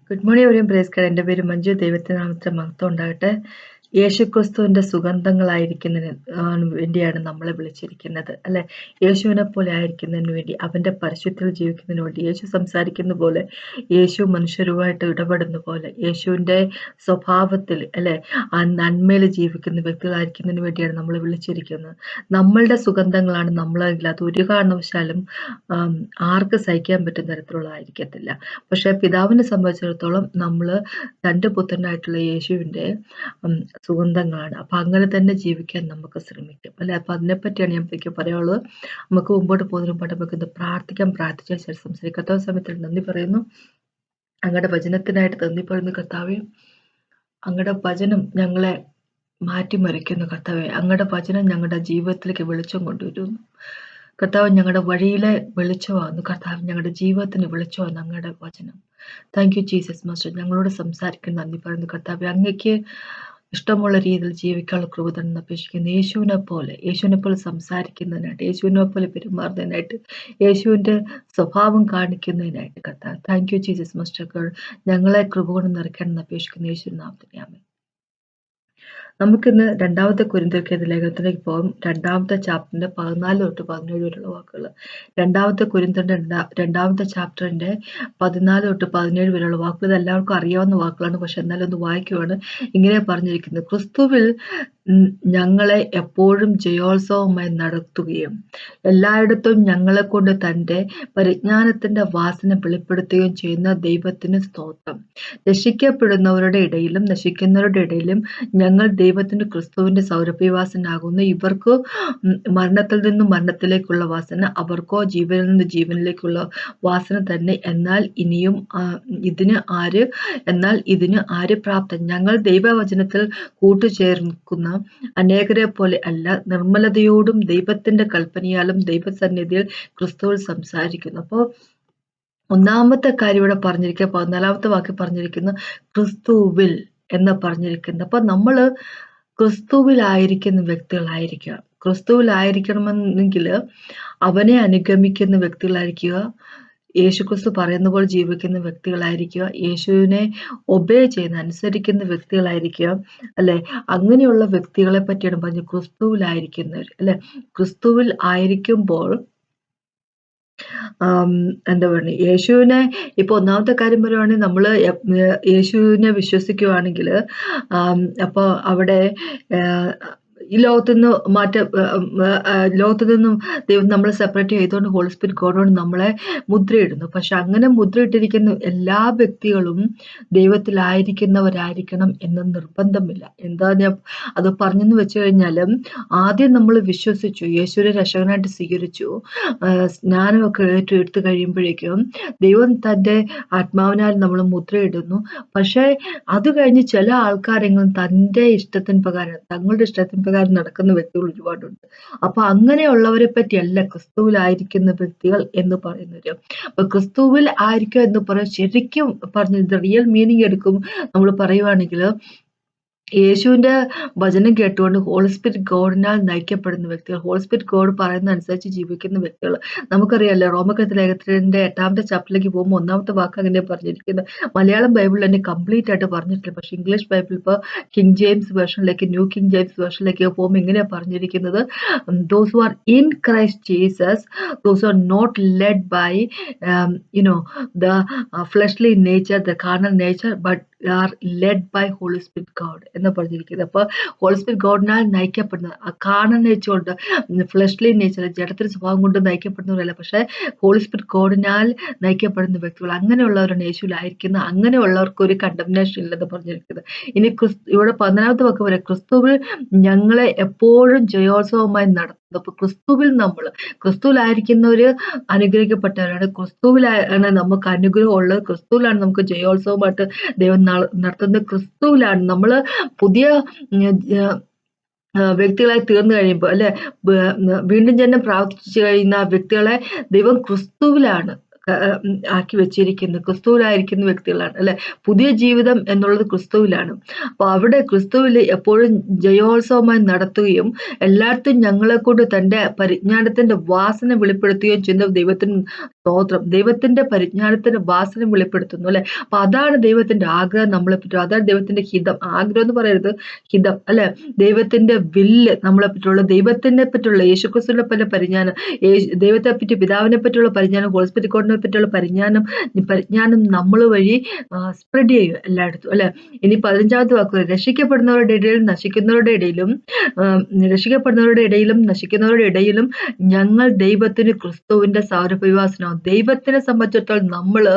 Good morning everyone. Praise God. എൻ്റെ പേര് മഞ്ജു. ദൈവത്തിൻ്റെ നാമത്തിൽ മഹത്വം ഉണ്ടാകട്ടെ. യേശുക്രിസ്തുവിൻ്റെ സുഗന്ധങ്ങളായിരിക്കുന്നതിന് വേണ്ടിയാണ് നമ്മളെ വിളിച്ചിരിക്കുന്നത്, അല്ലെ? യേശുവിനെ പോലെ ആയിരിക്കുന്നതിന് വേണ്ടി, അവൻ്റെ പരിശുദ്ധിയിൽ ജീവിക്കുന്നതിന് വേണ്ടി, യേശു സംസാരിക്കുന്ന പോലെ, യേശു മനുഷ്യരുമായിട്ട് ഇടപെടുന്ന പോലെ, യേശുവിൻ്റെ സ്വഭാവത്തിൽ, അല്ലെ, ആ നന്മയിൽ ജീവിക്കുന്ന വ്യക്തികളായിരിക്കുന്നതിന് വേണ്ടിയാണ് നമ്മളെ വിളിച്ചിരിക്കുന്നത്. നമ്മളുടെ സുഗന്ധങ്ങളാണ് നമ്മളെങ്കിൽ അത് ഒരു കാരണവശാലും ആർക്ക് സഹിക്കാൻ പറ്റുന്ന തരത്തിലുള്ളതായിരിക്കത്തില്ല. പക്ഷെ പിതാവിനെ സംബന്ധിച്ചിടത്തോളം നമ്മൾ തൻ്റെ പുത്രനായിട്ടുള്ള യേശുവിൻ്റെ സുഗന്ധങ്ങളാണ്. അപ്പം അങ്ങനെ തന്നെ ജീവിക്കാൻ നമുക്ക് ശ്രമിക്കും, അല്ലെ? അപ്പം അതിനെപ്പറ്റിയാണ് ഞാൻ എനിക്ക് പറയാനുള്ളത്. നമുക്ക് മുമ്പോട്ട് പോകുന്നതിന് മുമ്പായിട്ട് നമുക്ക് ഇത് പ്രാർത്ഥിച്ച ശേഷം സംസാരിക്കാത്ത സമയത്തിൽ നന്ദി പറയുന്നു. അങ്ങയുടെ വചനത്തിനായിട്ട് നന്ദി പറയുന്നു കർത്താവേ. അങ്ങയുടെ വചനം ഞങ്ങളെ മാറ്റിമറിക്കുന്ന കർത്താവേ. അങ്ങയുടെ വചനം ഞങ്ങളുടെ ജീവിതത്തിലേക്ക് വെളിച്ചം കൊണ്ടുവരുന്നു കർത്താവ്. ഞങ്ങളുടെ വഴിയിലെ വെളിച്ചമാകുന്നു കർത്താവ്. ഞങ്ങളുടെ ജീവിതത്തിന് വെളിച്ചമാകുന്നു അങ്ങയുടെ വചനം. Thank you Jesus master. ഞങ്ങളോട് സംസാരിക്കുന്ന നന്ദി പറയുന്നു കർത്താവ്. അങ്ങയ്ക്ക് ഇഷ്ടമുള്ള രീതിയിൽ ജീവിക്കാനുള്ള കൃപ തന്നെ അപേക്ഷിക്കുന്നു. യേശുവിനെ പോലെ സംസാരിക്കുന്നതിനായിട്ട്, യേശുവിനെ പോലെ പെരുമാറുന്നതിനായിട്ട്, യേശുവിൻ്റെ സ്വഭാവം കാണിക്കുന്നതിനായിട്ട് കർത്താവ്. Thank you Jesus master. ഞങ്ങളെ കൃപ കൊണ്ട് നിറയ്ക്കണമെന്ന് അപേക്ഷിക്കുന്നു യേശുവിൻ നാമത്തിൽ. ആമേൻ. നമുക്കിന്ന് 2 കൊരിന്ത്യർക്കെതിരെ ലേഖനത്തിലേക്ക് പോകും. 2 ചാപ്റ്ററിന്റെ 14 തൊട്ട് 17 വരെയുള്ള വാക്കുകൾ. 2 കൊരിന്ത്യരുടെ 2 ചാപ്റ്ററിന്റെ 14 തൊട്ട് 17 വരെയുള്ള വാക്കുകൾ. ഇത് എല്ലാവർക്കും അറിയാവുന്ന വാക്കുകളാണ്, പക്ഷെ എന്നാലും ഒന്ന് വായിക്കുവാണ്. ഇങ്ങനെ പറഞ്ഞിരിക്കുന്നത്: ക്രിസ്തുവിൽ ഞങ്ങളെ എപ്പോഴും ജയോത്സവമായി നടത്തുകയും എല്ലായിടത്തും ഞങ്ങളെ കൊണ്ട് തൻ്റെ പരിജ്ഞാനത്തിന്റെ വാസന വെളിപ്പെടുത്തുകയും ചെയ്യുന്ന ദൈവത്തിന് സ്തോത്രം. രക്ഷിക്കപ്പെടുന്നവരുടെ ഇടയിലും നശിക്കുന്നവരുടെ ഇടയിലും ഞങ്ങൾ ദൈവത്തിന്റെ ക്രിസ്തുവിന്റെ സൗരഭ്യവാസനാകുന്നു. ഇവർക്ക് മരണത്തിൽ നിന്നും മരണത്തിലേക്കുള്ള വാസന, അവർക്കോ ജീവനിൽ നിന്ന് ജീവനിലേക്കുള്ള വാസന തന്നെ. എന്നാൽ ഇതിന് ആര് പ്രാപ്തൻ? ഞങ്ങൾ ദൈവവചനത്തിൽ കൂട്ടുചേർക്കുന്ന അനേകരെ പോലെ അല്ല, നിർമ്മലതയോടും ദൈവത്തിന്റെ കൽപ്പനയാലും ദൈവസന്നിധിയിൽ ക്രിസ്തുവിൽ സംസാരിക്കുന്നു. അപ്പോൾ ഒന്നാമത്തെ കാര്യം ഇവിടെ പറഞ്ഞിരിക്കുക, 14ാമത്തെ വാക്യം പറഞ്ഞിരിക്കുന്നു ക്രിസ്തുവിൽ എന്ന് പറഞ്ഞിരിക്കുന്നത്. അപ്പൊ നമ്മള് ക്രിസ്തുവിലായിരിക്കുന്ന വ്യക്തികളായിരിക്കുക. ക്രിസ്തുവിലായിരിക്കണമെന്നെങ്കിൽ അവനെ അനുഗമിക്കുന്ന വ്യക്തികളായിരിക്കുക, യേശുക്രിസ്തു പറയുന്ന പോലെ ജീവിക്കുന്ന വ്യക്തികളായിരിക്കുക, യേശുവിനെ ഒബേ ചെയ്യുന്ന അനുസരിക്കുന്ന വ്യക്തികളായിരിക്കുക, അല്ലെ? അങ്ങനെയുള്ള വ്യക്തികളെ പറ്റിയാണ് പറഞ്ഞത് ക്രിസ്തുവിലായിരിക്കുന്നവർ, അല്ലെ? ക്രിസ്തുവിൽ ആയിരിക്കുമ്പോൾ എന്താ പറയുക, യേശുവിനെ ഇപ്പൊ ഒന്നാമത്തെ കാര്യം പറയുവാണെങ്കിൽ നമ്മള് യേശുവിനെ വിശ്വസിക്കുവാണെങ്കിൽ അപ്പൊ അവിടെ ഈ ലോകത്തു നിന്നും ദൈവം നമ്മളെ സെപ്പറേറ്റ് ചെയ്തുകൊണ്ട് ഹോളി സ്പിരിറ്റ് ഗോഡോട് നമ്മളെ മുദ്രയിടുന്നു. പക്ഷെ അങ്ങനെ മുദ്രയിട്ടിരിക്കുന്ന എല്ലാ വ്യക്തികളും ദൈവത്തിലായിരിക്കുന്നവരായിരിക്കണം എന്ന് നിർബന്ധമില്ല. എന്താ ഞാൻ അത് പറഞ്ഞെന്ന് വെച്ച് കഴിഞ്ഞാലും, ആദ്യം നമ്മൾ വിശ്വസിച്ചു, യേശുവിനെ രക്ഷകനായിട്ട് സ്വീകരിച്ചു, സ്നാനമൊക്കെ എടുത്തു കഴിയുമ്പോഴേക്കും ദൈവം തൻ്റെ ആത്മാവിനാൽ നമ്മൾ മുദ്രയിടുന്നു. പക്ഷെ അത് കഴിഞ്ഞ് ചില ആൾക്കാരെങ്കിലും തങ്ങളുടെ ഇഷ്ടത്തിന് പ്രകാരം നടക്കുന്ന വ്യക്തികൾ ഒരുപാടുണ്ട്. അപ്പൊ അങ്ങനെയുള്ളവരെ പറ്റിയല്ല ക്രിസ്തുവിലായിരിക്കുന്ന വ്യക്തികൾ എന്ന് പറയുന്നത്. അപ്പൊ ക്രിസ്തുവിൽ ആയിരിക്കുക എന്ന് പറയാൻ ശരിക്കും പറഞ്ഞത് റിയൽ മീനിങ് എടുക്കും നമ്മൾ പറയുവാണെങ്കിൽ, യേശുവിന്റെ വചനം കേട്ടുകൊണ്ട് ഹോളി സ്പിരിറ്റ് ഗോഡിനാൽ നയിക്കപ്പെടുന്ന വ്യക്തികൾ, ഹോളി സ്പിരിറ്റ് ഗോഡ് പറയുന്ന അനുസരിച്ച് ജീവിക്കുന്ന വ്യക്തികൾ. നമുക്കറിയാലോ, റോമക്കത്ത് ലേഖനത്തിന്റെ 8ാമത്തെ ചാപ്റ്ററിലേക്ക് പോകുമ്പോൾ 1ാമത്തെ വാക്ക് അങ്ങനെ പറഞ്ഞിരിക്കുന്നത്. മലയാളം ബൈബിളിൽ തന്നെ കംപ്ലീറ്റ് ആയിട്ട് പറഞ്ഞിട്ടില്ല, പക്ഷെ ഇംഗ്ലീഷ് ബൈബിൾ ഇപ്പോൾ കിങ് ജെയിംസ് വേർഷനിലേക്ക്, ന്യൂ കിങ് ജെയിംസ് വേർഷനിലേക്ക് പോകുമ്പോൾ ഇങ്ങനെയാണ് പറഞ്ഞിരിക്കുന്നത്: those who are in Christ Jesus, those who are not led by the fleshly nature, the carnal nature, but are led by Holy Spirit God എന്ന് പറഞ്ഞിരിക്കുന്നത്. അപ്പൊ holy spirit ഗോഡിനാൽ നയിക്കപ്പെടുന്ന, carnal nature കൊണ്ട്, fleshly nature, ജഡത്തിന്റെ സ്വഭാവം കൊണ്ട് നയിക്കപ്പെടുന്നവരല്ല, പക്ഷെ holy spirit ഗോഡിനാൽ നയിക്കപ്പെടുന്ന വ്യക്തികൾ, അങ്ങനെയുള്ളവരാണ് യേശുവിലായിരിക്കുന്നത്. അങ്ങനെയുള്ളവർക്ക് ഒരു കണ്ടംനേഷൻ ഇല്ലെന്ന് പറഞ്ഞിരിക്കുന്നത്. ഇനി ഇവിടെ 15ാമത്തെ വാക്ക് വരെ ക്രിസ്തുവിൽ ഞങ്ങളെ എപ്പോഴും ജയോത്സവമായി നടത്തുന്നു. അപ്പൊ ക്രിസ്തുവിലായിരിക്കുന്നവര് അനുഗ്രഹിക്കപ്പെട്ടവരാണ്. ക്രിസ്തുവിലാണ് നമുക്ക് അനുഗ്രഹം ഉള്ളത്. ക്രിസ്തുവിലാണ് നമുക്ക് ജയോത്സവമായിട്ട് ദൈവം നടത്തുന്നത്. ക്രിസ്തുവിലാണ് നമ്മള് പുതിയ വ്യക്തികളായി തീർന്നു കഴിയുമ്പോൾ, അല്ലെ, വീണ്ടും ജന്മം പ്രാർത്ഥിച്ചു കഴിയുന്ന വ്യക്തികളെ ദൈവം ക്രിസ്തുവിലാണ് ആക്കി വെച്ചിരിക്കുന്നത്. ക്രിസ്തുവിലായിരിക്കുന്ന വ്യക്തികളാണ്, അല്ലെ? പുതിയ ജീവിതം എന്നുള്ളത് ക്രിസ്തുവിലാണ്. അപ്പൊ അവിടെ ക്രിസ്തുവിൽ എപ്പോഴും ജയോത്സവമായി നടത്തുകയും എല്ലായിടത്തും ഞങ്ങളെ കൊണ്ട് തന്റെ പരിജ്ഞാനത്തിന്റെ വാസന വെളിപ്പെടുത്തുകയും ചെയ്യുന്ന ദൈവത്തിന് സ്തോത്രം. ദൈവത്തിന്റെ പരിജ്ഞാനത്തിന്റെ വാസന വെളിപ്പെടുത്തുന്നു അല്ലെ. അപ്പൊ അതാണ് ദൈവത്തിന്റെ ആഗ്രഹം നമ്മളെ പറ്റും. അതാണ് ദൈവത്തിന്റെ ഹിതം. ആഗ്രഹം എന്ന് പറയരുത്, ഹിതം അല്ലെ. ദൈവത്തിന്റെ വില്ല് നമ്മളെ പറ്റിയുള്ള, ദൈവത്തിനെ പറ്റിയുള്ള, യേശുക്രിസ്തുവിനെ പറ്റി പരിജ്ഞാനം, ദൈവത്തെ പറ്റി, പിതാവിനെ പറ്റിയുള്ള പരിജ്ഞാനം, ഹോസ്പിറ്റൽ കോഡിനെ പറ്റിയുള്ള പരിജ്ഞാനം നമ്മൾ വഴി സ്പ്രെഡ് ചെയ്യും എല്ലായിടത്തും അല്ലെ. ഇനി 15ാമത്തെ വാക്ക്, രക്ഷിക്കപ്പെടുന്നവരുടെ ഇടയിലും നശിക്കുന്നവരുടെ ഇടയിലും നശിക്കുന്നവരുടെ ഇടയിലും ഞങ്ങൾ ദൈവത്തിന് ക്രിസ്തുവിന്റെ സൗരഭ്യവാസനവും. ദൈവത്തിനെ സംബന്ധിച്ചിടത്തോളം നമ്മള്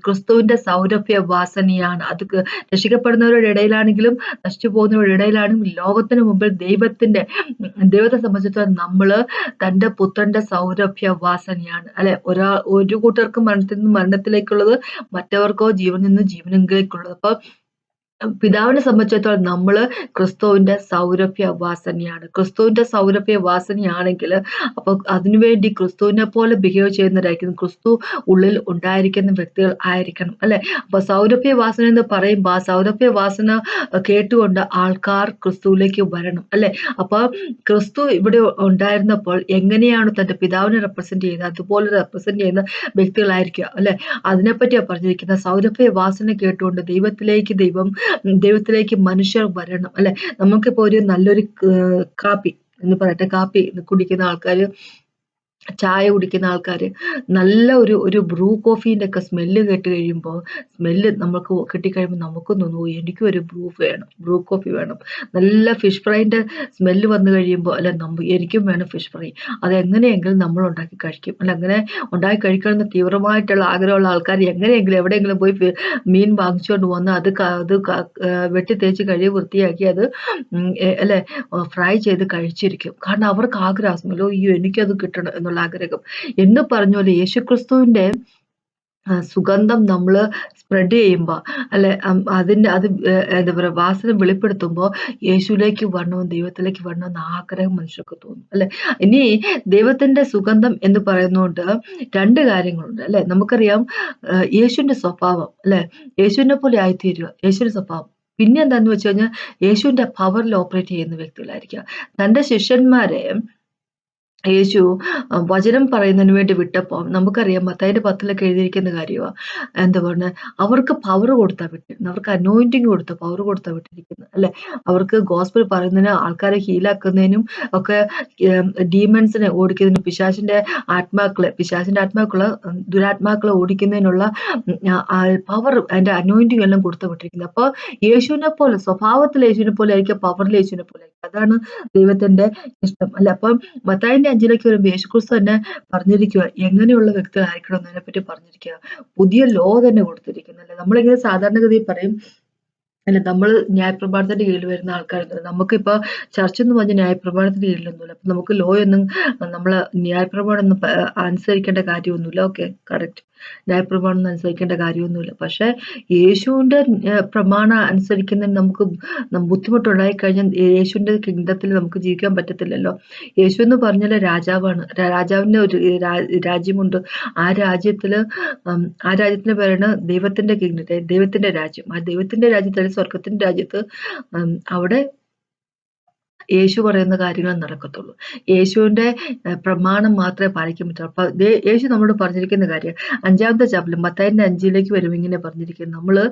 ക്രിസ്തുവിന്റെ സൗരഭ്യവാസനയാണ്. അത് രക്ഷിക്കപ്പെടുന്നവരുടെ ഇടയിലാണെങ്കിലും നശിച്ചു പോകുന്നവരുടെ ഇടയിലാണെങ്കിലും ലോകത്തിന് മുമ്പിൽ ദൈവത്തെ സംബന്ധിച്ചിടത്തോളം നമ്മള് തന്റെ പുത്രന്റെ സൗരഭ്യവാസനയാണ് അല്ലെ. ഒരു കൂട്ടർക്ക് മരണത്തിൽ നിന്ന് മരണത്തിലേക്കുള്ളത്, മറ്റവർക്കോ ജീവനിൽ നിന്ന് ജീവനിലേക്കുള്ളത്. അപ്പൊ പിതാവിനെ സംബന്ധിച്ചിടത്തോളം നമ്മള് ക്രിസ്തുവിന്റെ സൗരഭ്യവാസനയാണ്. ക്രിസ്തുവിന്റെ സൗരഭ്യവാസനയാണെങ്കിൽ അപ്പൊ അതിനുവേണ്ടി ക്രിസ്തുവിനെ പോലെ ബിഹേവ് ചെയ്യുന്നവരായിരിക്കും, ക്രിസ്തു ഉള്ളിൽ ഉണ്ടായിരിക്കുന്ന വ്യക്തികൾ ആയിരിക്കണം അല്ലെ. അപ്പൊ സൗരഭ്യവാസന എന്ന് പറയുമ്പോൾ ആ സൗരഭ്യവാസന കേട്ടുകൊണ്ട് ആൾക്കാർ ക്രിസ്തുവിലേക്ക് വരണം അല്ലെ. അപ്പൊ ക്രിസ്തു ഇവിടെ ഉണ്ടായിരുന്നപ്പോൾ എങ്ങനെയാണ് തന്റെ പിതാവിനെ റെപ്രസെന്റ് ചെയ്യുന്നത്, അതുപോലെ റെപ്രസെന്റ് ചെയ്യുന്ന വ്യക്തികളായിരിക്കുക അല്ലെ. അതിനെപ്പറ്റിയാണ് പറഞ്ഞിരിക്കുന്നത്. സൗരഭ്യവാസന കേട്ടുകൊണ്ട് ദൈവത്തിലേക്ക് മനുഷ്യർ വരണം അല്ലെ. നമുക്കിപ്പോ ഒരു നല്ലൊരു കാപ്പി എന്ന് പറയട്ടെ, കാപ്പി കുടിക്കുന്ന ആൾക്കാര്, ചായ കുടിക്കുന്ന ആൾക്കാര് നല്ല ഒരു ബ്രൂ കോഫീന്റെ ഒക്കെ സ്മെല്ല് കേട്ട് കഴിയുമ്പോൾ, സ്മെല്ല് നമുക്ക് കിട്ടിക്കഴിയുമ്പോൾ നമുക്കും തോന്നുന്നു എനിക്കും ഒരു ബ്രൂ കോഫി വേണം. നല്ല ഫിഷ് ഫ്രൈന്റെ സ്മെല്ല് വന്നു കഴിയുമ്പോൾ അല്ലെ, എനിക്കും വേണം ഫിഷ് ഫ്രൈ. അതെങ്ങനെയെങ്കിലും നമ്മൾ ഉണ്ടാക്കി കഴിക്കും അല്ല. അങ്ങനെ ഉണ്ടാക്കി കഴിക്കണമെന്ന് തീവ്രമായിട്ടുള്ള ആഗ്രഹമുള്ള ആൾക്കാർ എങ്ങനെയെങ്കിലും എവിടെയെങ്കിലും പോയി മീൻ വാങ്ങിച്ചുകൊണ്ട് വന്ന് അത് വെട്ടി തേച്ച് കഴുകി വൃത്തിയാക്കി അത് അല്ലെ ഫ്രൈ ചെയ്ത് കഴിച്ചിരിക്കും. കാരണം അവർക്ക് ആഗ്രഹം, സ്മെല്ലോ അയ്യോ എനിക്കത് കിട്ടണം എന്നുള്ള ആഗ്രഹം. എന്ന് പറഞ്ഞ പോലെ യേശുക്രിസ്തുവിന്റെ സുഗന്ധം നമ്മള് സ്പ്രെഡ് ചെയ്യുമ്പോ അല്ലെ, എന്താ പറയാ, വാസന വെളിപ്പെടുത്തുമ്പോ യേശുവിലേക്ക് വരണമെന്ന്, ദൈവത്തിലേക്ക് വരണമെന്ന് ആഗ്രഹം മനുഷ്യർക്ക് തോന്നും അല്ലെ. ഇനി ദൈവത്തിന്റെ സുഗന്ധം എന്ന് പറയുന്നോണ്ട് 2 കാര്യങ്ങളുണ്ട് അല്ലെ. നമുക്കറിയാം യേശുവിന്റെ സ്വഭാവം അല്ലെ, യേശുവിനെ പോലെ ആയിത്തീരുക, യേശുവിന്റെ സ്വഭാവം. പിന്നെ എന്താന്ന് വെച്ച് കഴിഞ്ഞാൽ യേശുവിന്റെ പവറിൽ ഓപ്പറേറ്റ് ചെയ്യുന്ന വ്യക്തികളായിരിക്കുക. തന്റെ ശിഷ്യന്മാരെ യേശു വചനം പറയുന്നതിന് വേണ്ടി വിട്ടപ്പോൾ നമുക്കറിയാം മത്തായിയുടെ 10 എഴുതിയിരിക്കുന്ന കാര്യമാണ്. എന്താ പറഞ്ഞ, അവർക്ക് പവർ കൊടുത്താ വിട്ടിരുന്നത്, അവർക്ക് അനോയിന്റിങ് കൊടുത്ത പവർ കൊടുത്താ വിട്ടിരിക്കുന്നത് അല്ലെ. അവർക്ക് ഗോസ്പൽ പറയുന്നതിന്, ആൾക്കാരെ ഹീലാക്കുന്നതിനും ഒക്കെ, ഡീമൺസിനെ ഓടിക്കുന്നതിനും, പിശാചിന്റെ ആത്മാക്കളെ ദുരാത്മാക്കളെ ഓടിക്കുന്നതിനുള്ള പവർ, അതിന്റെ അനോയിന്റിങ് എല്ലാം കൊടുത്തു വിട്ടിരിക്കുന്നത്. അപ്പൊ യേശുവിനെ പോലെ, സ്വഭാവത്തിൽ യേശുവിനെ പോലെ ആയിരിക്കും, പവറിൽ യേശുവിനെ പോലെ ആയിരിക്കും. അതാണ് ദൈവത്തിന്റെ ഇഷ്ടം അല്ലെ. അപ്പം മത്തായിന്റെ 5 വരുമ്പോൾ യേശുക്രിസ്തു തന്നെ പറഞ്ഞിരിക്കുക എങ്ങനെയുള്ള വ്യക്തികളായിരിക്കണം എന്നതിനെ പറ്റി പറഞ്ഞിരിക്കുക. പുതിയ ലോ തന്നെ കൊടുത്തിരിക്കുന്നു അല്ലെ. നമ്മളിങ്ങനെ സാധാരണഗതിയിൽ പറയും അല്ല, നമ്മൾ ന്യായപ്രമാണത്തിന്റെ കീഴിൽ വരുന്ന ആൾക്കാരൊന്നുമില്ല. നമുക്കിപ്പോ ചർച്ച എന്ന് പറഞ്ഞ ന്യായപ്രമാണത്തിന്റെ കീഴിലൊന്നുമില്ല. അപ്പൊ നമുക്ക് ലോ ഒന്നും നമ്മള് ന്യായപ്രമാണം ഒന്നും അനുസരിക്കേണ്ട കാര്യമൊന്നുമില്ല. Okay, correct. ന്യായപ്രമാണം ഒന്നും അനുസരിക്കേണ്ട കാര്യമൊന്നുമില്ല. പക്ഷെ യേശുവിന്റെ പ്രമാണം അനുസരിക്കുന്നതിന് നമുക്ക് ബുദ്ധിമുട്ടുണ്ടായി കഴിഞ്ഞാൽ യേശുവിന്റെ കിങ്ഡത്തിൽ നമുക്ക് ജീവിക്കാൻ പറ്റത്തില്ലല്ലോ. യേശു എന്ന് പറഞ്ഞാൽ രാജാവാണ്. രാജാവിന്റെ ഒരു രാജ്യമുണ്ട്. ആ രാജ്യത്തിന്റെ പേരാണ് ദൈവത്തിന്റെ കിങ്ഡം, ദൈവത്തിന്റെ രാജ്യം. ആ ദൈവത്തിന്റെ രാജ്യത്തിൽ, സ്വർഗത്തിന്റെ രാജ്യത്ത് അവിടെ യേശു പറയുന്ന കാര്യങ്ങൾ നടക്കത്തുള്ളൂ. യേശുവിന്റെ പ്രമാണം മാത്രമേ പാലിക്കാൻ പറ്റുള്ളൂ. അപ്പൊ യേശു നമ്മളോട് പറഞ്ഞിരിക്കുന്ന കാര്യം 5ാമത്തെ ചാപ്റ്ററിൽ മത്തായിന്റെ 5 വരുമ്പോൾ ഇങ്ങനെ പറഞ്ഞിരിക്കുന്നത്, നമ്മള്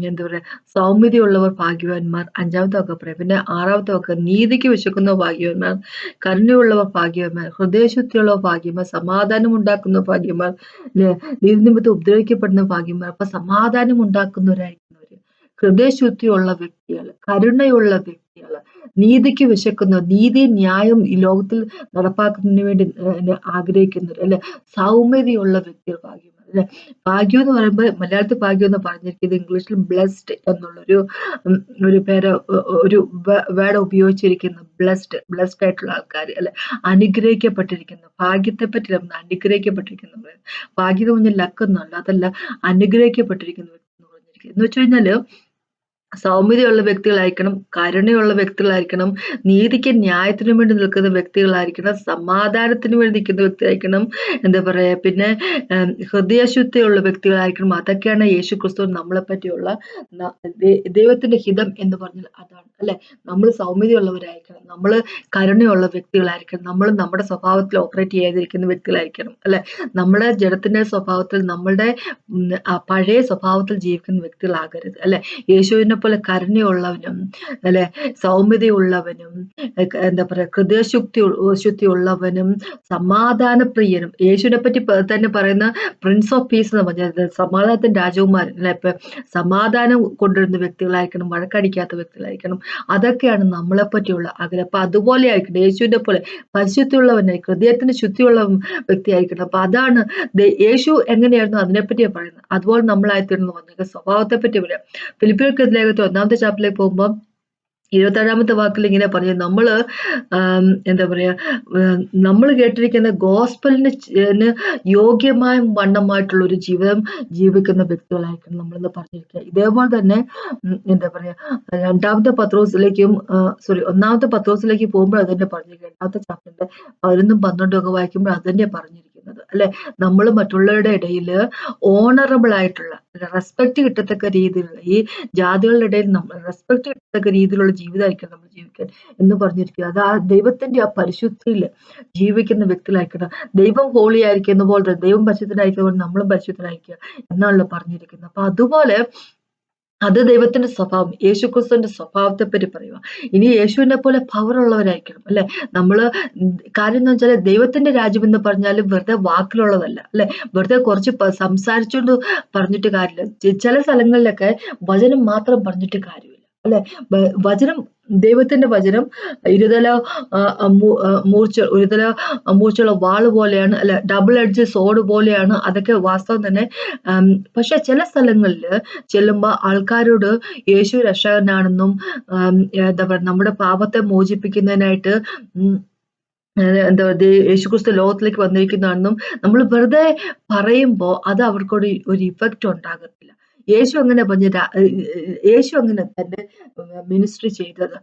എന്താ പറയാ, സൗമ്യതയുള്ളവർ ഭാഗ്യവാന്മാർ 5ാമത്തെ വാക്ക് പറയാം. പിന്നെ 6ാമത്തെ വാക്ക്, നീതിക്ക് വിശക്കുന്ന ഭാഗ്യവാന്മാർ, കരുണയുള്ളവർ ഭാഗ്യവാന്മാർ, ഹൃദയശുദ്ധിയുള്ളവർ ഭാഗ്യന്മാർ, സമാധാനം ഉണ്ടാക്കുന്ന ഭാഗ്യന്മാർ, നീതി നിമിത്തം ഉപദ്രവിക്കപ്പെടുന്ന ഭാഗ്യന്മാർ. അപ്പൊ സമാധാനം ഉണ്ടാക്കുന്നവരായിരിക്കുന്നവര്, ഹൃദയശുദ്ധിയുള്ള വ്യക്തികൾ, കരുണയുള്ള വ്യക്തികൾ, നീതിക്ക് വിശക്കുന്ന, നീതി ന്യായം ഈ ലോകത്തിൽ നടപ്പാക്കുന്നതിന് വേണ്ടി ആഗ്രഹിക്കുന്നവർ അല്ലെ, സൗമ്യതയുള്ള വ്യക്തികൾ ഭാഗ്യവാന്മാർ അല്ലെ. ഭാഗ്യം എന്ന് പറയുമ്പോൾ മലയാളത്തിൽ ഭാഗ്യം എന്ന് പറഞ്ഞിരിക്കുന്നത് ഇംഗ്ലീഷിൽ ബ്ലെസ്ഡ് എന്നുള്ളൊരു ഒരു വേർഡ് ഉപയോഗിച്ചിരിക്കുന്നു. ബ്ലെസ്ഡ് ആയിട്ടുള്ള ആൾക്കാർ അല്ലെ, അനുഗ്രഹിക്കപ്പെട്ടിരിക്കുന്നു. ഭാഗ്യത്തെ പറ്റി നമ്മൾ അനുഗ്രഹിക്കപ്പെട്ടിരിക്കുന്നു. ഭാഗ്യം എന്ന് പറഞ്ഞാൽ ലക്ക് എന്നല്ല, അതല്ല, അനുഗ്രഹിക്കപ്പെട്ടിരിക്കുന്നു എന്ന് പറഞ്ഞിരിക്കുന്നത്. എന്ന് വെച്ച് കഴിഞ്ഞാല് സൗമ്യതയുള്ള വ്യക്തികളായിരിക്കണം, കരുണയുള്ള വ്യക്തികളായിരിക്കണം, നീതിക്കും ന്യായത്തിനും വേണ്ടി നിൽക്കുന്ന വ്യക്തികളായിരിക്കണം, സമാധാനത്തിന് വേണ്ടി നിൽക്കുന്ന വ്യക്തിയായിരിക്കണം, എന്താ പറയാ, പിന്നെ ഹൃദയശുദ്ധിയുള്ള വ്യക്തികളായിരിക്കണം. അതൊക്കെയാണ് യേശുക്രിസ്തു നമ്മളെ പറ്റിയുള്ള ദൈവത്തിന്റെ ഹിതം എന്ന് പറഞ്ഞാൽ അതാണ്, അല്ലെ? നമ്മൾ സൗമ്യതയുള്ളവരായിരിക്കണം, നമ്മൾ കരുണയുള്ള വ്യക്തികളായിരിക്കണം, നമ്മൾ നമ്മുടെ സ്വഭാവത്തിൽ ഓപ്പറേറ്റ് ചെയ്യാതിരിക്കുന്ന വ്യക്തികളായിരിക്കണം, അല്ലെ? നമ്മുടെ ജഡത്തിന്റെ സ്വഭാവത്തിൽ, നമ്മളുടെ പഴയ സ്വഭാവത്തിൽ ജീവിക്കുന്ന വ്യക്തികളാകരുത്, അല്ലെ? യേശുവിനെ പോലെ കരുണയുള്ളവനും, അല്ലെ, സൗമ്യതയുള്ളവനും, എന്താ പറയാ, ശുദ്ധിയുള്ളവനും, സമാധാനപ്രിയനും, യേശുവിനെ പറ്റി തന്നെ പറയുന്ന പ്രിൻസ് ഓഫ് പീസ് എന്ന് പറഞ്ഞത് സമാധാനത്തിന്റെ രാജകുമാരൻ, അല്ലെ? ഇപ്പൊ സമാധാനം കൊണ്ടുവരുന്ന വ്യക്തികളായിരിക്കണം, വഴക്കടിക്കാത്ത വ്യക്തികളായിരിക്കണം. അതൊക്കെയാണ് നമ്മളെ പറ്റിയുള്ള ആഗ്രഹം. അപ്പൊ അതുപോലെ ആയിരിക്കണം, യേശുവിനെ പോലെ പരിശുദ്ധിയുള്ളവനായിരിക്കും, ഹൃദയത്തിന് ശുദ്ധിയുള്ള വ്യക്തിയായിരിക്കണം. അപ്പൊ അതാണ് യേശു എങ്ങനെയായിരുന്നു അതിനെപ്പറ്റിയാണ് പറയുന്നത്. അതുപോലെ നമ്മളായിത്തീർന്നു വന്നത് സ്വഭാവത്തെ പറ്റി പറയാം. ഫിലിപ്പിയർക്ക് ലേഖനത്തിൽ 1-ാമത്തെ ചാപ്റ്ററിലേക്ക് പോകുമ്പോൾ 27-ാമത്തെ വാക്കിൽ ഇങ്ങനെ പറഞ്ഞു, നമ്മള് എന്താ പറയാ, നമ്മൾ കേട്ടിരിക്കുന്ന ഗോസ്പലിന് യോഗ്യമായ വണ്ണമായിട്ടുള്ള ഒരു ജീവിതം ജീവിക്കുന്ന വ്യക്തികളായിരിക്കണം നമ്മളെന്ന് പറഞ്ഞിരിക്കുക. ഇതേപോലെ തന്നെ എന്താ പറയാ, 2-ാമത്തെ പത്രോസിലേക്കും 1-ാമത്തെ പത്രോസിലേക്ക് പോകുമ്പോൾ അതന്നെ പറഞ്ഞിരിക്കുക. 2-ാമത്തെ ചാപ്റ്ററിന്റെ 11-ഉം 12-ഉം ഒക്കെ വായിക്കുമ്പോൾ അതന്നെ പറഞ്ഞിരിക്കുന്നത്, അല്ലെ? നമ്മൾ മറ്റുള്ളവരുടെ ഇടയിൽ ഓണറബിൾ ആയിട്ടുള്ള, റെസ്പെക്ട് കിട്ടത്തക്ക രീതിയിലുള്ള, ഈ ജാതികളുടെ ഇടയിൽ നമ്മൾ റെസ്പെക്ട് കിട്ടത്തക്ക രീതിയിലുള്ള ജീവിതമായിരിക്കണം നമ്മൾ ജീവിക്കാൻ എന്ന് പറഞ്ഞിരിക്കുക. അത് ആ ദൈവത്തിന്റെ ആ പരിശുദ്ധിയിൽ ജീവിക്കുന്ന വ്യക്തികളായിരിക്കണം. ദൈവം ഹോളി ആയിരിക്കുന്ന പോലെ തന്നെ, ദൈവം പരിശുദ്ധനായിരിക്കുന്ന പോലെ നമ്മളും പരിശുദ്ധനായിരിക്കുക എന്നാണല്ലോ പറഞ്ഞിരിക്കുന്നത്. അപ്പൊ അതുപോലെ അത് ദൈവത്തിന്റെ സ്വഭാവം, യേശുക്രിസ്തുവിന്റെ സ്വഭാവത്തെ പറ്റി പറയുക. ഇനി യേശുവിനെ പോലെ പവർ ഉള്ളവരായിരിക്കണം, അല്ലെ? നമ്മള് കാര്യം എന്ന് വെച്ചാൽ ദൈവത്തിന്റെ രാജ്യം എന്ന് പറഞ്ഞാൽ വെറുതെ വാക്കിലുള്ളതല്ല, അല്ലെ? വെറുതെ കുറച്ച് സംസാരിച്ചുകൊണ്ട് പറഞ്ഞിട്ട് കാര്യമില്ല. ചില സ്ഥലങ്ങളിലൊക്കെ വചനം മാത്രം പറഞ്ഞിട്ട് കാര്യമില്ല, അല്ലെ? വചനം, ദൈവത്തിന്റെ വചനം ഇരുതല മൂർച്ചയുള്ള വാള് പോലെയാണ്, അല്ലെ? ഡബിൾ എഡ്ജ് സോഡ് പോലെയാണ്. അതൊക്കെ വാസ്തവം തന്നെ. പക്ഷെ ചില സ്ഥലങ്ങളിൽ ചെല്ലുമ്പോൾ ആൾക്കാരോട് യേശു രക്ഷകനാണെന്നും എന്താ പറയുക, നമ്മുടെ പാപത്തെ മോചിപ്പിക്കുന്നതിനായിട്ട് എന്താ യേശുക്രിസ്തു ലോകത്തിലേക്ക് വന്നിരിക്കുന്നതാണെന്നും നമ്മൾ വെറുതെ പറയുമ്പോൾ അത് അവർക്കൊരു ഇഫക്റ്റ് ഉണ്ടാകത്തില്ല. യേശു അങ്ങനെ തന്നെ മിനിസ്ട്രി ചെയ്തത്.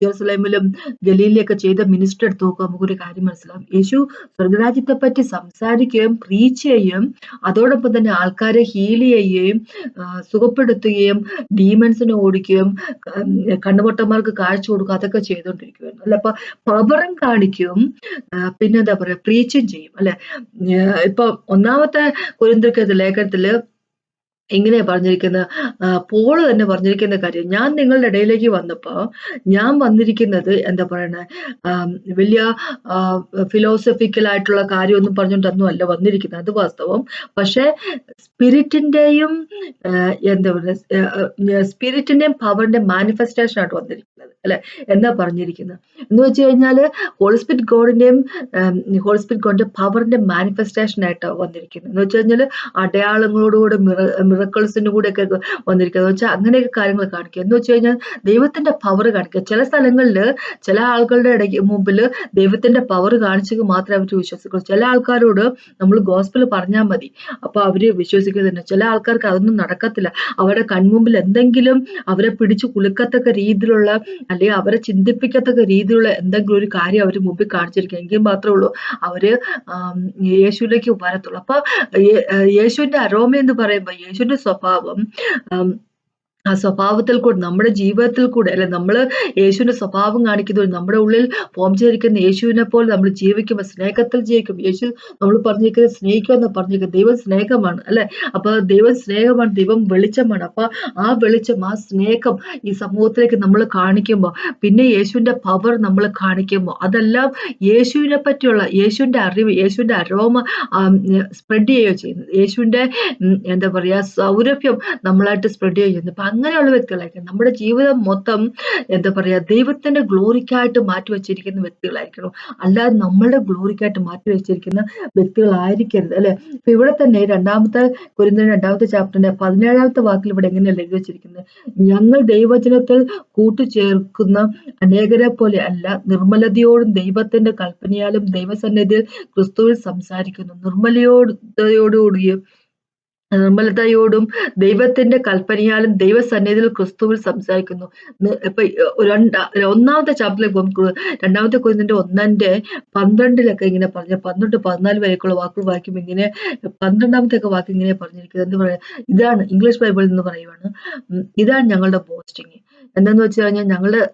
ജെറുസലേമിലും ഗലീലയൊക്കെ ചെയ്ത മിനിസ്ട്രി എടുത്ത് നോക്കുക, നമുക്കൊരു കാര്യം മനസ്സിലാവും. യേശു സ്വർഗരാജ്യത്തെ പറ്റി സംസാരിക്കുകയും പ്രീച്ച് ചെയ്യുകയും അതോടൊപ്പം തന്നെ ആൾക്കാരെ ഹീൽ ചെയ്യുകയും സുഖപ്പെടുത്തുകയും ഡീമൻസിനെ ഓടിക്കുകയും കണ്ണുപൊട്ടന്മാർക്ക് കാഴ്ച കൊടുക്കുക, അതൊക്കെ ചെയ്തുകൊണ്ടിരിക്കുകയായിരുന്നു, അല്ലെ? അപ്പൊ പവറും കാണിക്കും, പിന്നെ എന്താ പറയാ, പ്രീച്ചും ചെയ്യും, അല്ലെ? ഇപ്പൊ 1-ാമത്തെ കൊരിന്ത്യർക്ക് ലേഖനത്തില് ഇങ്ങനെ പറഞ്ഞിരിക്കുന്ന, പോള് തന്നെ പറഞ്ഞിരിക്കുന്ന കാര്യം, ഞാൻ നിങ്ങളുടെ ഇടയിലേക്ക് വന്നപ്പോ ഞാൻ വന്നിരിക്കുന്നത് എന്താ പറയണേ, വലിയ ഫിലോസഫിക്കൽ ആയിട്ടുള്ള കാര്യമൊന്നും പറഞ്ഞുകൊണ്ടൊന്നും അല്ല വന്നിരിക്കുന്നത്, അത് വാസ്തവം. പക്ഷെ സ്പിരിറ്റിന്റെയും എന്താ പറയുക, സ്പിരിറ്റിന്റെയും പവറിന്റെ മാനിഫെസ്റ്റേഷൻ ആയിട്ട് വന്നിരിക്കുന്നത്, അല്ലെ? എന്താ പറഞ്ഞിരിക്കുന്നത് എന്ന് വെച്ച് കഴിഞ്ഞാല് ഹോളി സ്പിരിറ്റ് ഗോഡിന്റെ പവറിന്റെ മാനിഫെസ്റ്റേഷൻ ആയിട്ട് വന്നിരിക്കുന്നത് എന്ന് വെച്ച് കഴിഞ്ഞാല് അടയാളങ്ങളോടുകൂടെ മിറക്കിൾസിന്റെ കൂടെ ഒക്കെ വന്നിരിക്കുക എന്ന് വെച്ചാൽ അങ്ങനെയൊക്കെ കാര്യങ്ങൾ കാണിക്കുക എന്ന് വെച്ച് കഴിഞ്ഞാൽ ദൈവത്തിന്റെ പവർ കാണിക്കുക. ചില സ്ഥലങ്ങളിൽ ചില ആളുകളുടെ ഇടയ്ക്ക് മുമ്പിൽ ദൈവത്തിന്റെ പവർ കാണിച്ചെങ്കിൽ മാത്രമേ അവർ വിശ്വസിക്കുള്ളൂ. ചില ആൾക്കാരോട് നമ്മൾ ഗോസ്പൽ പറഞ്ഞാൽ മതി, അപ്പൊ അവര് വിശ്വസിക്കുന്നില്ല. ചില ആൾക്കാർക്ക് അതൊന്നും നടക്കത്തില്ല. അവരുടെ കൺമുമ്പിൽ എന്തെങ്കിലും അവരെ പിടിച്ചു കുലുക്കത്തക്ക രീതിയിലുള്ള, അല്ലെങ്കിൽ അവരെ ചിന്തിപ്പിക്കത്തക്ക രീതിയിലുള്ള എന്തെങ്കിലും ഒരു കാര്യം അവർ മുമ്പിൽ കാണിച്ചിരിക്കുക, എങ്കിൽ മാത്രമേ ഉള്ളൂ അവര് യേശുവിലേക്ക് വരത്തുള്ളൂ. അപ്പൊ യേശുവിന്റെ അരോമ എന്ന് പറയുമ്പോൾ യേശുവിന്റെ സ്വഭാവം, ആ സ്വഭാവത്തിൽ കൂടെ നമ്മുടെ ജീവിതത്തിൽ കൂടെ, അല്ലെ, നമ്മൾ യേശുവിന്റെ സ്വഭാവം കാണിക്കുന്നത് നമ്മുടെ ഉള്ളിൽ ഫോം ചെയ്തിരിക്കുന്ന യേശുവിനെ പോലെ നമ്മൾ ജീവിക്കുമ്പോൾ സ്നേഹത്തിൽ ജീവിക്കും. യേശു നമ്മൾ പറഞ്ഞിരിക്കുന്നത് സ്നേഹിക്കുക എന്ന് പറഞ്ഞിരിക്കുന്നത് ദൈവം സ്നേഹമാണ്, അല്ലെ? അപ്പൊ ദൈവം സ്നേഹമാണ്, ദൈവം വെളിച്ചമാണ്. അപ്പൊ ആ വെളിച്ചം, ആ സ്നേഹം ഈ സമൂഹത്തിലേക്ക് നമ്മൾ കാണിക്കുമ്പോൾ, പിന്നെ യേശുവിന്റെ പവർ നമ്മൾ കാണിക്കുമ്പോൾ, അതെല്ലാം യേശുവിനെ പറ്റിയുള്ള യേശുവിന്റെ അറിവ്, യേശുവിന്റെ അരോമ സ്പ്രെഡ് ചെയ്യുകയോ ചെയ്യുന്നത്, യേശുവിന്റെ എന്താ പറയാ സൗരഭ്യം നമ്മളായിട്ട് സ്പ്രെഡ് ചെയ്യുന്നു. അപ്പൊ അങ്ങനെയുള്ള വ്യക്തികളായിരിക്കണം നമ്മുടെ ജീവിതം മൊത്തം എന്താ പറയാ ദൈവത്തിന്റെ ഗ്ലോറിക്കായിട്ട് മാറ്റി വെച്ചിരിക്കുന്ന വ്യക്തികളായിരിക്കണം, അല്ലാതെ നമ്മളുടെ ഗ്ലോറിക്കായിട്ട് മാറ്റി വെച്ചിരിക്കുന്ന വ്യക്തികളായിരിക്കരുത്, അല്ലെ? അപ്പൊ ഇവിടെ തന്നെ 2-ാമത്തെ കൊരിന്ത്യർ 2-ാമത്തെ ചാപ്റ്ററിന്റെ 17-ാമത്തെ വാക്കിൽ ഇവിടെ എങ്ങനെയാണ് എഴുതി വെച്ചിരിക്കുന്നത്, ഞങ്ങൾ ദൈവവചനത്തിൽ കൂട്ടുചേർക്കുന്ന അനേകരെ പോലെ അല്ല, നിർമ്മലതയോടും ദൈവത്തിന്റെ കൽപ്പനയാലും ദൈവസന്നിധിയിൽ ക്രിസ്തുവിൽ സംസാരിക്കുന്നു, നിർമ്മലയോടുകൂടിയും നിർമ്മലതയോടും ദൈവത്തിന്റെ കൽപ്പനയാലും ദൈവസന്നിധിയിൽ ക്രിസ്തുവിൽ സംസാരിക്കുന്നു. ഇപ്പൊ ഒന്നാമത്തെ ചാപ്റ്ററിലേക്ക് നമുക്ക് 2 കൊരിന്ത്യർ 1:12 ഇങ്ങനെ പറഞ്ഞ 12-14 വരെയൊക്കെയുള്ള വാക്കുകൾ വായിക്കുമ്പോൾ ഇങ്ങനെ 12 വാക്ക് ഇങ്ങനെ പറഞ്ഞിരിക്കുന്നത്. എന്താ പറയാ, ഇതാണ് ഇംഗ്ലീഷ് ബൈബിളിൽ നിന്ന് പറയുവാണ്. ഇതാണ് ഞങ്ങളുടെ ബോസ്റ്റിങ്. എന്താന്ന് വെച്ച് കഴിഞ്ഞാൽ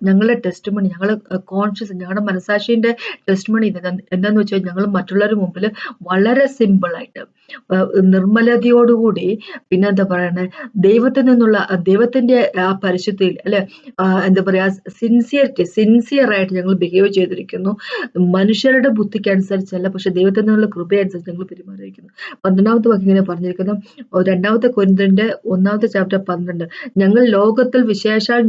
ഞങ്ങളുടെ ടെസ്റ്റ് മണി, ഞങ്ങളുടെ കോൺഷ്യസ്, ഞങ്ങളുടെ മനസാക്ഷിന്റെ ടെസ്റ്റ് മണി എന്താന്ന് വെച്ചാൽ ഞങ്ങൾ മറ്റുള്ളവരുടെ മുമ്പിൽ വളരെ സിമ്പിൾ ആയിട്ട് നിർമ്മലതയോടുകൂടി, പിന്നെ എന്താ പറയണേ, ദൈവത്തിൽ നിന്നുള്ള ദൈവത്തിന്റെ ആ പരിശുദ്ധിയിൽ അല്ലെ, എന്താ പറയാ, സിൻസിയർ ആയിട്ട് ഞങ്ങൾ ബിഹേവ് ചെയ്തിരിക്കുന്നു. മനുഷ്യരുടെ ബുദ്ധിക്ക് അനുസരിച്ചല്ല, പക്ഷെ ദൈവത്തിൽ നിന്നുള്ള കൃപയനുസരിച്ച് ഞങ്ങൾ പെരുമാറിയിരിക്കുന്നു. 12 വാക്യം ഇങ്ങനെ പറഞ്ഞിരിക്കുന്നു. 2 കൊരിന്ത്യരുടെ 1 ചാപ്റ്റർ 12, ഞങ്ങൾ ലോകത്തിൽ വിശേഷാൽ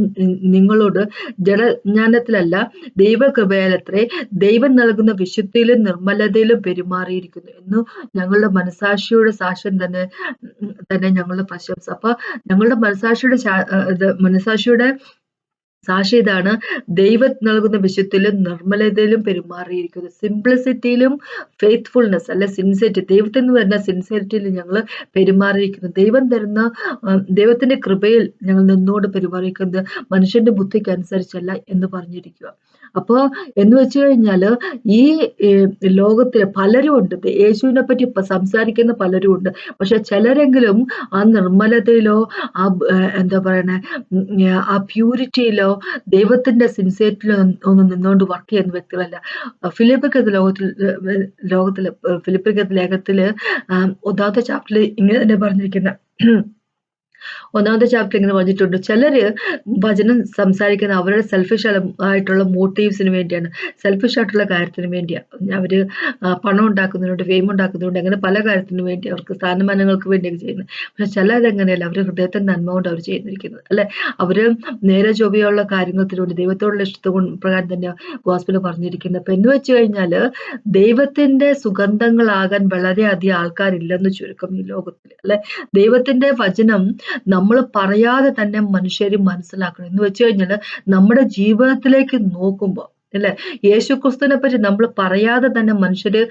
നിങ്ങളോട് ജഡജ്ഞാനത്തിലല്ല ദൈവകൃപയാലത്രേ ദൈവം നൽകുന്ന വിശുദ്ധിയിലും നിർമ്മലതയിലും പെരുമാറിയിരിക്കുന്നു എന്ന് ഞങ്ങളുടെ മനസാക്ഷിയുടെ സാക്ഷ്യം തന്നെ ഞങ്ങളുടെ പ്രശംസ. അപ്പൊ ഞങ്ങളുടെ മനസാക്ഷിയുടെ സാക്ഷി ഇതാണ്: ദൈവം നൽകുന്ന വിശുദ്ധിയിലും നിർമ്മലതയിലും പെരുമാറിയിരിക്കുന്നു. സിംപ്ലിസിറ്റിയിലും ഫെയ്ത്ത്ഫുൾനെസ് അല്ലെ സിൻസിയറിറ്റി, ദൈവത്തിൽ നിന്ന് വരുന്ന സിൻസിയറിറ്റിയിൽ ഞങ്ങൾ പെരുമാറിയിരിക്കുന്നു. ദൈവം തരുന്ന ദൈവത്തിന്റെ കൃപയിൽ ഞങ്ങൾ നിന്നുകൊണ്ട് പെരുമാറിയിരിക്കുന്നത് മനുഷ്യന്റെ ബുദ്ധിക്ക് അനുസരിച്ചല്ല എന്ന് പറഞ്ഞിരിക്കുക. അപ്പോ എന്ന് വെച്ച് കഴിഞ്ഞാല് ഈ ലോകത്തില് പലരും ഉണ്ട്, യേശുവിനെ പറ്റി സംസാരിക്കുന്ന പലരും ഉണ്ട്. പക്ഷെ ചിലരെങ്കിലും ആ നിർമ്മലതയിലോ എന്താ പറയണേ, ആ പ്യൂരിറ്റിയിലോ ദൈവത്തിന്റെ സിൻസിയറിറ്റിയിലോ ഒന്നും നിന്നുകൊണ്ട് വർക്ക് ചെയ്യുന്ന വ്യക്തികളല്ല. ഫിലിപ്പിക്കത്ത് ലോകത്തില് ഫിലിപ്പിക്കത്ത് ലേഖനത്തില് 1 ചാപ്റ്ററിൽ ഇങ്ങനെ തന്നെ പറഞ്ഞിരിക്കുന്ന 1 ചാപ്റ്റർ ഇങ്ങനെ പറഞ്ഞിട്ടുണ്ട്: ചിലര് വചനം സംസാരിക്കുന്ന അവരുടെ സെൽഫിഷ് ആയിട്ടുള്ള മോട്ടീവ്സിന് വേണ്ടിയാണ്, സെൽഫിഷ് ആയിട്ടുള്ള കാര്യത്തിന് വേണ്ടിയാണ്. അവര് പണം ഉണ്ടാക്കുന്നതിനുണ്ട്, ഫെയിം ഉണ്ടാക്കുന്നതിനുണ്ട്, അങ്ങനെ പല കാര്യത്തിനു വേണ്ടി, അവർക്ക് സ്ഥാനമാനങ്ങൾക്ക് വേണ്ടിയൊക്കെ ചെയ്യുന്നത്. പക്ഷെ ചിലരെങ്ങനെയല്ല, അവര് ഹൃദയത്തിന്റെ നന്മ കൊണ്ട് അവർ ചെയ്തിരിക്കുന്നത് അല്ലെ. അവര് നേരെ ചൊവ്വയുള്ള കാര്യങ്ങൾക്ക് വേണ്ടി ദൈവത്തോടുള്ള പ്രകാരം തന്നെ ഗോസ്പല് പറഞ്ഞിരിക്കുന്നത്. അപ്പൊ എന്ന് വെച്ച് കഴിഞ്ഞാല് ദൈവത്തിന്റെ സുഗന്ധങ്ങളാകാൻ വളരെയധികം ആൾക്കാരില്ലെന്ന് ചുരുക്കം ഈ ലോകത്തിൽ അല്ലെ. ദൈവത്തിന്റെ വചനം നമ്മൾ പറയാതെ തന്നെ മനുഷ്യര് മനസ്സിലാക്കണം. എന്ന് വെച്ച് കഴിഞ്ഞാല് നമ്മുടെ ജീവിതത്തിലേക്ക് നോക്കുമ്പോൾ അല്ലെ, യേശുക്രിസ്തുവിനെ പറ്റി നമ്മൾ പറയാതെ തന്നെ മനുഷ്യര്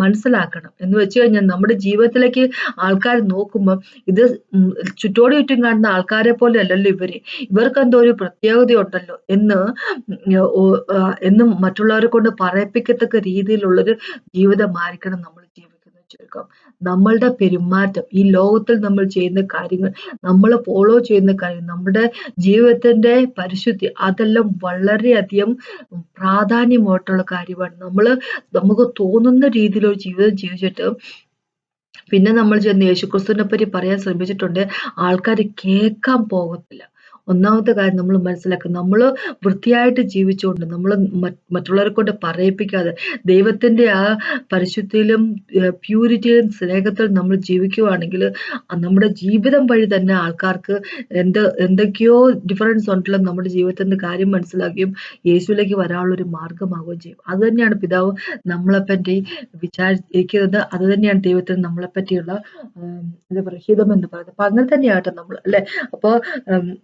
മനസ്സിലാക്കണം. എന്ന് വെച്ച് കഴിഞ്ഞാൽ നമ്മുടെ ജീവിതത്തിലേക്ക് ആൾക്കാർ നോക്കുമ്പോൾ ഇത് ചുറ്റോട് ചുറ്റും കാണുന്ന ആൾക്കാരെ പോലെ അല്ലല്ലോ ഇവർക്ക് എന്തോ ഒരു പ്രത്യേകത ഉണ്ടല്ലോ എന്നും മറ്റുള്ളവരെ കൊണ്ട് പറയിപ്പിക്കത്തക്ക രീതിയിലുള്ളൊരു ജീവിതമായിരിക്കണം നമ്മൾ ജീവിക്കുന്നത്. ചുരുക്കം നമ്മളുടെ പെരുമാറ്റം, ഈ ലോകത്തിൽ നമ്മൾ ചെയ്യുന്ന കാര്യങ്ങൾ, നമ്മൾ ഫോളോ ചെയ്യുന്ന കാര്യം, നമ്മുടെ ജീവിതത്തിന്റെ പരിശുദ്ധി, അതെല്ലാം വളരെയധികം പ്രാധാന്യമായിട്ടുള്ള കാര്യമാണ്. നമുക്ക് തോന്നുന്ന രീതിയിലൊരു ജീവിതം ജീവിച്ചിട്ട് പിന്നെ നമ്മൾ ചെന്ന് യേശുക്രിസ്തുവിനെ പറ്റി പറയാൻ ശ്രമിച്ചിട്ടുണ്ട്, ആൾക്കാർ കേൾക്കാൻ പോകത്തില്ല. ഒന്നാമത്തെ കാര്യം നമ്മൾ മനസ്സിലാക്കുക, നമ്മൾ വൃത്തിയായിട്ട് ജീവിച്ചുകൊണ്ട് നമ്മൾ മറ്റുള്ളവരെ കൊണ്ട് പറയിപ്പിക്കാതെ ദൈവത്തിന്റെ ആ പരിശുദ്ധിയിലും പ്യൂരിറ്റിയിലും സ്നേഹത്തിലും നമ്മൾ ജീവിക്കുകയാണെങ്കിൽ നമ്മുടെ ജീവിതം വഴി തന്നെ ആൾക്കാർക്ക് എന്തൊക്കെയോ ഡിഫറൻസ് ഉണ്ടല്ലോ നമ്മുടെ ജീവിതത്തിന്റെ കാര്യം മനസ്സിലാക്കുകയും യേശുവിലേക്ക് വരാനുള്ളൊരു മാർഗമാവുകയും ചെയ്യും. അത് തന്നെയാണ് പിതാവ് നമ്മളെപ്പറ്റി വിചാരിക്കുന്നത്. അത് തന്നെയാണ് ദൈവത്തിന് നമ്മളെപ്പറ്റിയുള്ള എന്താ പറയുക ഹിതം എന്ന് പറയുന്നത്. അപ്പൊ അങ്ങനെ തന്നെയാട്ടെ നമ്മൾ അല്ലെ. അപ്പൊ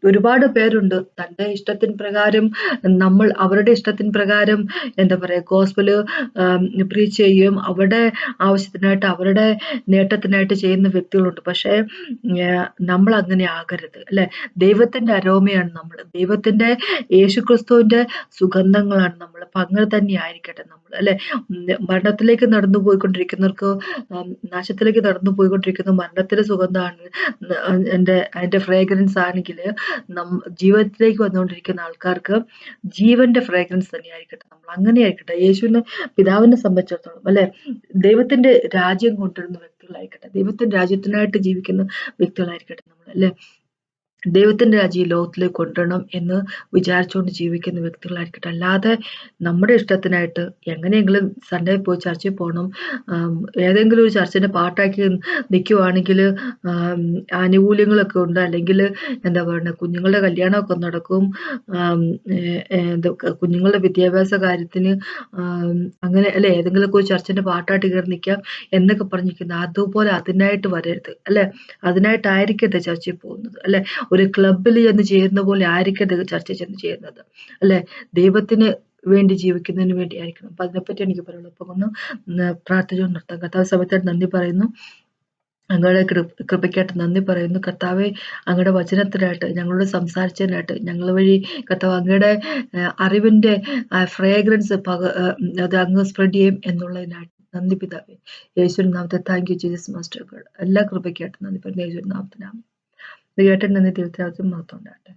ഒരുപാട് പേരുണ്ട് തന്റെ ഇഷ്ടത്തിന് പ്രകാരം, അവരുടെ ഇഷ്ടത്തിന് പ്രകാരം എന്താ പറയാ ഗോസ്പല് പ്രീച്ച് ചെയ്യുകയും അവരുടെ ആവശ്യത്തിനായിട്ട് അവരുടെ നേട്ടത്തിനായിട്ട് ചെയ്യുന്ന വ്യക്തികളുണ്ട്. പക്ഷെ നമ്മൾ അങ്ങനെ ആകരുത് അല്ലെ. ദൈവത്തിന്റെ അരോമയാണ് നമ്മൾ, ദൈവത്തിന്റെ യേശുക്രിസ്തുവിന്റെ സുഗന്ധങ്ങളാണ് നമ്മൾ. അപ്പൊ അങ്ങനെ തന്നെ ആയിരിക്കട്ടെ നമ്മൾ അല്ലെ. മരണത്തിലേക്ക് നടന്നു പോയിക്കൊണ്ടിരിക്കുന്നവർക്ക്, നാശത്തിലേക്ക് നടന്നു പോയിക്കൊണ്ടിരിക്കുന്ന മരണത്തിന്റെ സുഗന്ധമാണ് അതിന്റെ ഫ്രേഗ്രൻസ് ആണെങ്കിൽ, ജീവിതത്തിലേക്ക് വന്നുകൊണ്ടിരിക്കുന്ന ആൾക്കാർക്ക് ജീവന്റെ ഫ്രേഗ്രൻസ് തന്നെയായിരിക്കട്ടെ നമ്മൾ. അങ്ങനെ ആയിരിക്കട്ടെ യേശുവിനെ പിതാവിനെ സംബന്ധിച്ചിടത്തോളം അല്ലെ, ദൈവത്തിന്റെ രാജ്യം കൊണ്ടുവരുന്ന വ്യക്തികളായിരിക്കട്ടെ, ദൈവത്തിന്റെ രാജ്യത്തിനായിട്ട് ജീവിക്കുന്ന വ്യക്തികളായിരിക്കട്ടെ നമ്മൾ അല്ലെ. ദൈവത്തിന്റെ രാജ്യം ലോകത്തിലേക്ക് കൊണ്ടുവരണം എന്ന് വിചാരിച്ചുകൊണ്ട് ജീവിക്കുന്ന വ്യക്തികളായിരിക്കട്ടെ. അല്ലാതെ നമ്മുടെ ഇഷ്ടത്തിനായിട്ട് എങ്ങനെയെങ്കിലും സൺഡേ പോയി ചർച്ചിൽ പോകണം, ഏതെങ്കിലും ഒരു ചർച്ചിന്റെ പാട്ടാക്കി നിൽക്കുവാണെങ്കിൽ ആനുകൂല്യങ്ങളൊക്കെ ഉണ്ട്, അല്ലെങ്കിൽ എന്താ പറയുക കുഞ്ഞുങ്ങളുടെ കല്യാണമൊക്കെ നടക്കും, കുഞ്ഞുങ്ങളുടെ വിദ്യാഭ്യാസ കാര്യത്തിന് അങ്ങനെ അല്ലെ ഏതെങ്കിലുമൊക്കെ ഒരു ചർച്ചിന്റെ പാട്ടായിട്ട് കയറി നിൽക്കാം എന്നൊക്കെ പറഞ്ഞിരിക്കുന്നത്. അതുപോലെ അതിനായിട്ട് വരരുത് അല്ലെ, അതിനായിട്ടായിരിക്കട്ടെ ചർച്ചിൽ പോകുന്നത് അല്ലെ. ഒരു ക്ലബിൽ ചെന്ന് ചേരുന്ന പോലെ ആയിരിക്കട്ടെ ചർച്ചയിൽ ചെന്ന് ചേരുന്നത് അല്ലെ. ദൈവത്തിന് വേണ്ടി ജീവിക്കുന്നതിന് വേണ്ടി ആയിരിക്കണം. അപ്പൊ അതിനെപ്പറ്റി എനിക്ക് പറയുള്ളൂ. അപ്പൊ ഒന്ന് പ്രാർത്ഥിച്ചു നിർത്താം. കർത്താവ് സമയത്തായിട്ട് നന്ദി പറയുന്നു. അങ്ങയുടെ കൃപയ്ക്കായിട്ട് നന്ദി പറയുന്നു കർത്താവെ. അങ്ങയുടെ വചനത്തിനായിട്ട് ഞങ്ങളോട് സംസാരിച്ചതിനായിട്ട് ഞങ്ങൾ വഴി കർത്താവ് അങ്ങയുടെ അറിവിൻ്റെ ഫ്രേഗ്രൻസ് അത് അങ്ങ് സ്പ്രെഡ് ചെയ്യും എന്നുള്ളതിനായിട്ട് നന്ദി പിതാവേ. യേശുവിൻ നാമത്തെ thank you Jesus master God. എല്ലാ കൃപയ്ക്കായിട്ട് നന്ദി പറയുന്നു യേശുവിൻ നാമത്തിനാണ്. ഇത് കേട്ടിട്ട് നന്ദി ദൈവത്തിനകത്തും മഹത്വം ഉണ്ടാകട്ടെ.